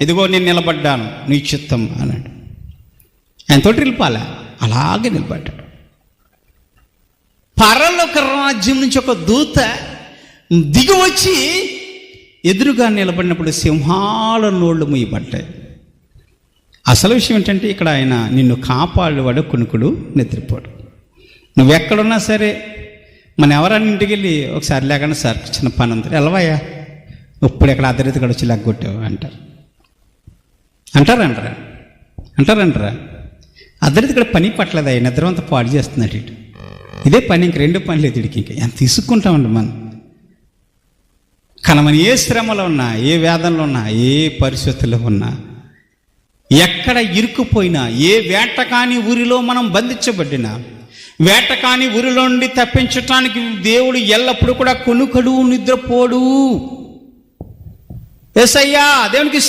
ఇదిగో నేను నిలబడ్డాను, నీ చిత్తం అన్నాడు. ఆయనతోటి నిలిపాలా, అలాగే నిలబడ్డాడు. పరలోక రాజ్యం నుంచి ఒక దూత దిగి వచ్చి ఎదురుగా నిలబడినప్పుడు సింహాల నోళ్ళు మూయబడ్డాయి. అసలు విషయం ఏంటంటే ఇక్కడ ఆయన నిన్ను కాపాడేవాడు, కునుకుడు, నిద్రపోడు. నువ్వెక్కడున్నా సరే, మన ఎవరన్నా ఇంటికి వెళ్ళి ఒకసారి లేకుండా సార్ చిన్న పని ఉంది, వెళ్ళవయ్యా, ఇప్పుడు ఎక్కడ అద్దరిత వచ్చి లెగ్గొట్టావు అంటారా అద్దరిత ఇక్కడ పని పట్టలేదు, ఆయన నిద్ర అంతా పాడు చేస్తున్నాడు ఇటు. ఇదే పని, ఇంక రెండు పని లేదు ఇడికి. ఇంకా ఎంత తీసుకుంటామండి మనం. కానీ మనం ఏ శ్రమలో ఉన్నా, ఏ వేదనలో ఉన్నా, ఏ పరిస్థితుల్లో ఉన్నా, ఎక్కడ ఇరుక్కుపోయినా, ఏ వేటకాని ఊరిలో మనం బంధించబడినా, వేటకాని ఊరిలో నుండి తప్పించటానికి దేవుడు ఎల్లప్పుడూ కూడా కునుకడు, నిద్రపోడు. యేసయ్యా దేవునికి